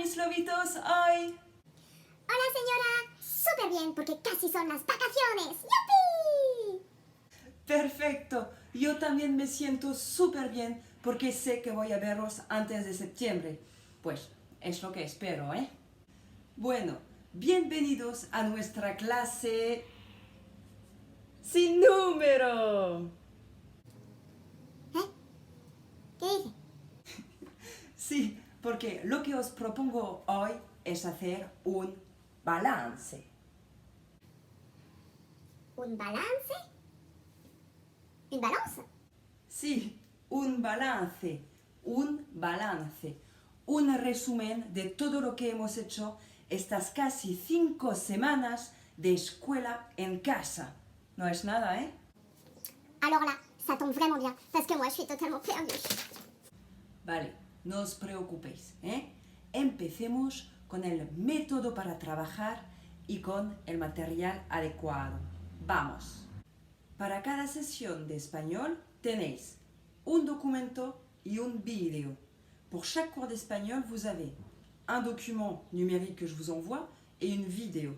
mis lobitos, hoy? Hola, señora. Súper bien, porque casi son las vacaciones. ¡Yupi! Perfecto, yo también me siento súper bien porque sé que voy a veros antes de septiembre. Pues es lo que espero, ¿eh? Bueno, bienvenidos a nuestra clase sin número. ¿Eh? ¿Qué dice? Sí, porque lo que os propongo hoy es hacer un balance. ¿Un balance? ¿Une balance? Sí, un balance, un resumen de todo lo que hemos hecho estas casi 5 semanas de escuela en casa. No es nada, ¿eh? Alors là, ça tombe vraiment bien, parce que moi, je suis totalement perdue. Vale, no os preocupéis, ¿eh? Empecemos con el método para trabajar y con el material adecuado. Vamos. Para cada sesión de español tenéis un documento y un vídeo. Pour chaque cours d'espagnol, vous avez un document numérique que je vous envoie et une vidéo.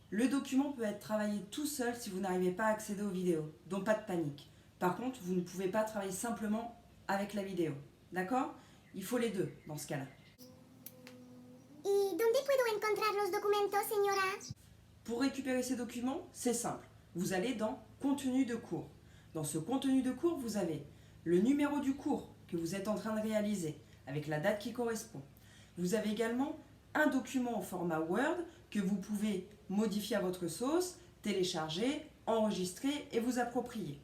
Le document peut être travaillé tout seul si vous n'arrivez pas à accéder aux vidéos, donc pas de panique. Par contre, vous ne pouvez pas travailler simplement avec la vidéo. D'accord? Il faut les deux dans ce cas-là. ¿Y dónde puedo encontrar los documentos, señora? Pour récupérer ces documents, c'est simple. Vous allez dans Contenu de cours. Dans ce contenu de cours, vous avez le numéro du cours que vous êtes en train de réaliser, avec la date qui correspond. Vous avez également un document au format Word que vous pouvez modifier à votre sauce, télécharger, enregistrer et vous approprier.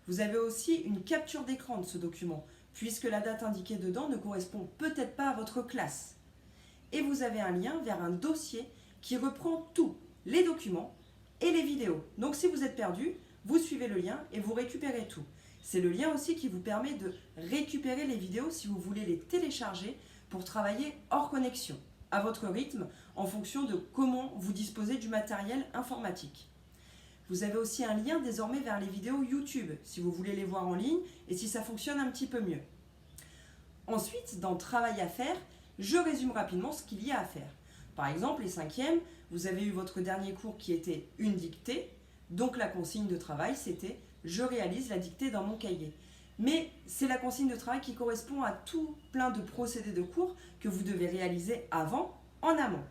Vous avez aussi une capture d'écran de ce document, puisque la date indiquée dedans ne correspond peut-être pas à votre classe. Et vous avez un lien vers un dossier qui reprend tous les documents et les vidéos. Donc si vous êtes perdu, vous suivez le lien et vous récupérez tout. C'est le lien aussi qui vous permet de récupérer les vidéos si vous voulez les télécharger pour travailler hors connexion, à votre rythme, en fonction de comment vous disposez du matériel informatique. Vous avez aussi un lien désormais vers les vidéos YouTube, si vous voulez les voir en ligne et si ça fonctionne un petit peu mieux. Ensuite, dans Travail à faire, je résume rapidement ce qu'il y a à faire. Par exemple, les 5e, vous avez eu votre dernier cours qui était une dictée, donc la consigne de travail, c'était « je réalise la dictée dans mon cahier ». Mais c'est la consigne de travail qui correspond à tout plein de procédés de cours que vous devez réaliser avant, en amont.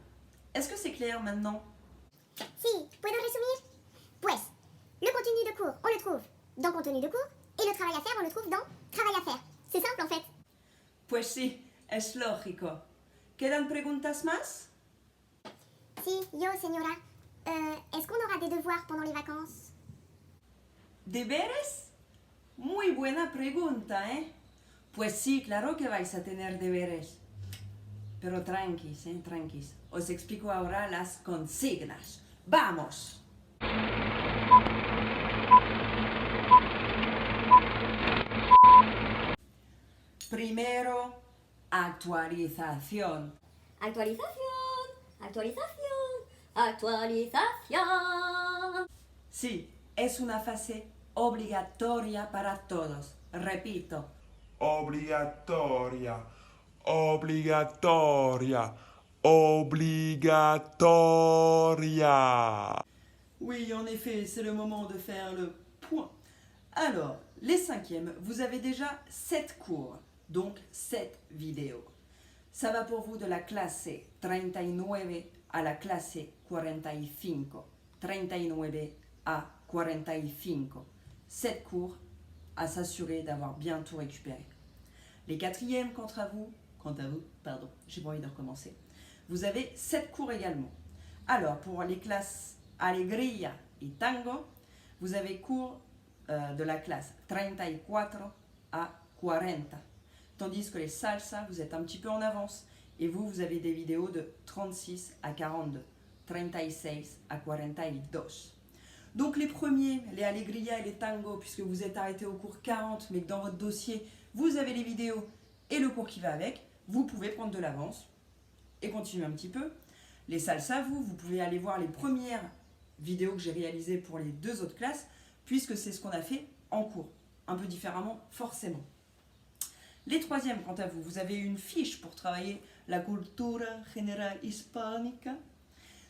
Est-ce que c'est clair maintenant? Si, puedo resumir? Pues, le contenu de cours, on le trouve dans contenu de cours, et le travail à faire, on le trouve dans travail à faire. C'est simple en fait. Pues sí, es lógico. ¿Quedan preguntas más? Si, yo, señora, est-ce qu'on aura des devoirs pendant les vacances? ¿Deberes? Muy buena pregunta, ¿eh? Pues sí, claro que vais a tener deberes. Pero tranquis, tranquis. Os explico ahora las consignas. ¡Vamos! Primero, actualización. Actualización, actualización, actualización. Sí, es una fase obligatoria para todos. Repito, Obligatoria, obligatoria, obligatoria. oui, en effet, c'est le moment de faire le point. Alors, les 5e, vous avez déjà 7 cours, donc 7 vidéos. Ça va pour vous de la clase 39 à la clase 45. 39 à 45. 7 cours à s'assurer d'avoir bien tout récupéré. Les 4e, quant à vous, pardon, j'ai pas envie de recommencer. Vous avez 7 cours également. Alors, pour les classes Alegría et Tango, vous avez cours de la classe 34 à 40. Tandis que les salsa, vous êtes un petit peu en avance. Et vous, vous avez des vidéos de 36 à 42. 36 à 42. Donc les premiers, les Alegría et les Tango, puisque vous êtes arrêté au cours 40, mais que dans votre dossier, vous avez les vidéos et le cours qui va avec, vous pouvez prendre de l'avance et continuer un petit peu. Les salsa, vous pouvez aller voir les premières vidéos que j'ai réalisées pour les 2 autres classes, puisque c'est ce qu'on a fait en cours, un peu différemment forcément. Les troisièmes, quant à vous, vous avez une fiche pour travailler la cultura general hispánica.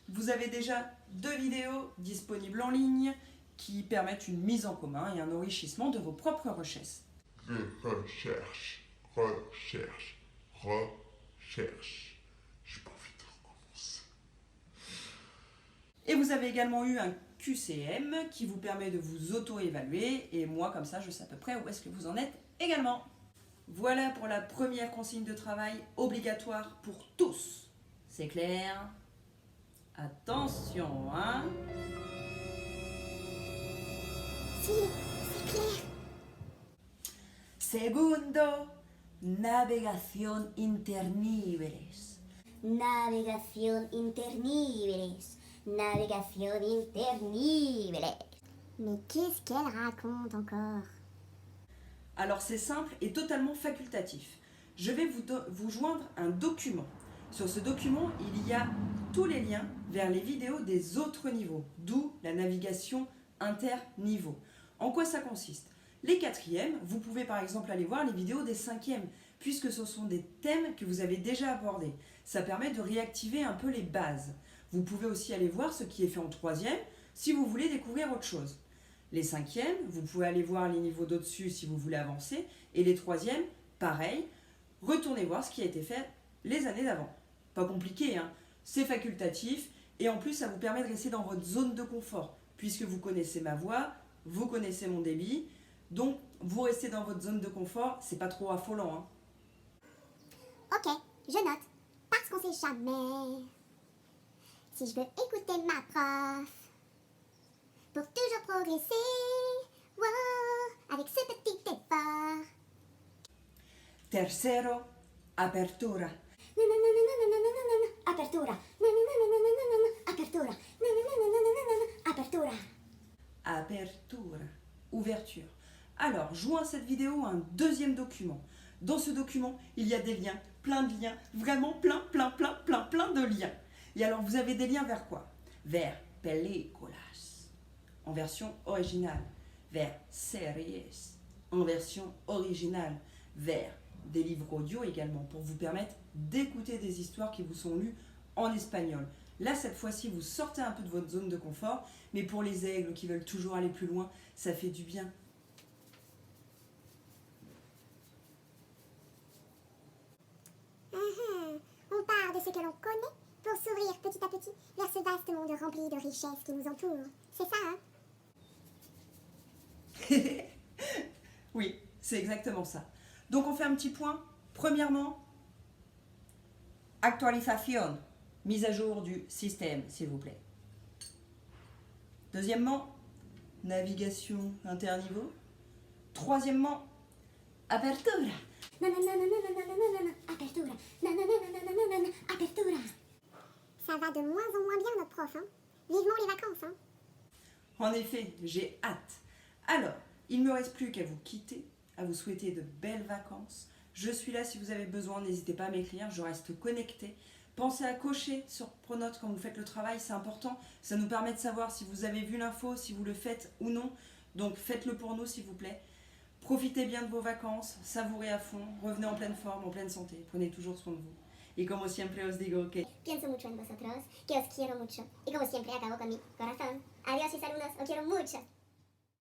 Vous avez déjà 2 vidéos disponibles en ligne qui permettent une mise en commun et un enrichissement de vos propres recherches. Recherche. J'ai pas envie de recommencer. Et vous avez également eu un QCM qui vous permet de vous auto-évaluer. Et moi, comme ça, je sais à peu près où est-ce que vous en êtes également. Voilà pour la première consigne de travail obligatoire pour tous. C'est clair? Attention, hein? Si, c'est clair. Segundo, navegación interniveles. Navegación interniveles. Navegación interniveles. Mais qu'est-ce qu'elle raconte encore? Alors c'est simple et totalement facultatif. Je vais vous joindre un document. Sur ce document, il y a tous les liens vers les vidéos des autres niveaux, d'où la navigation interniveau. En quoi ça consiste? Les 4e, vous pouvez par exemple aller voir les vidéos des 5e, puisque ce sont des thèmes que vous avez déjà abordés. Ça permet de réactiver un peu les bases. Vous pouvez aussi aller voir ce qui est fait en 3e, si vous voulez découvrir autre chose. Les 5e, vous pouvez aller voir les niveaux d'au-dessus si vous voulez avancer. Et les 3e, pareil, retournez voir ce qui a été fait les années d'avant. Pas compliqué, hein? C'est facultatif et en plus ça vous permet de rester dans votre zone de confort. Puisque vous connaissez ma voix, vous connaissez mon débit, donc vous restez dans votre zone de confort, c'est pas trop affolant, hein? Ok, je note. Parce qu'on sait jamais. Si je veux écouter ma prof pour toujours progresser, wow, avec ce petit effort. Tercero, apertura. Apertura. Apertura. Apertura. Apertura, ouverture. Alors, joins cette vidéo à un 2e document. Dans ce document, il y a des liens, plein de liens, vraiment plein de liens. Et alors, vous avez des liens vers quoi? Vers películas, en version originale. Vers series, en version originale. Vers des livres audio également, pour vous permettre d'écouter des histoires qui vous sont lues en espagnol. Là, cette fois-ci, vous sortez un peu de votre zone de confort, mais pour les aigles qui veulent toujours aller plus loin, ça fait du bien. On part de ce que l'on connaît pour s'ouvrir petit à petit vers ce vaste monde rempli de richesses qui nous entoure. C'est ça, hein? Oui, c'est exactement ça. Donc on fait un petit point. Premièrement, actualisation, mise à jour du système, s'il vous plaît. Deuxièmement, navigation interniveau. Troisièmement, apertura. Apertura. Apertura. Ça va de moins en moins bien, notre prof, hein? Vivement les vacances, hein? En effet, j'ai hâte. Alors, il ne me reste plus qu'à vous quitter, à vous souhaiter de belles vacances. Je suis là si vous avez besoin, n'hésitez pas à m'écrire, je reste connectée. Pensez à cocher sur Pronote quand vous faites le travail, c'est important. Ça nous permet de savoir si vous avez vu l'info, si vous le faites ou non. Donc faites-le pour nous s'il vous plaît. Profitez bien de vos vacances, savourez à fond, revenez en pleine forme, en pleine santé. Prenez toujours soin de vous. Y como siempre os digo que... Pienso mucho en vosotros, que os quiero mucho. Y como siempre acabo con mi corazón. Adiós y saludos, os quiero mucho.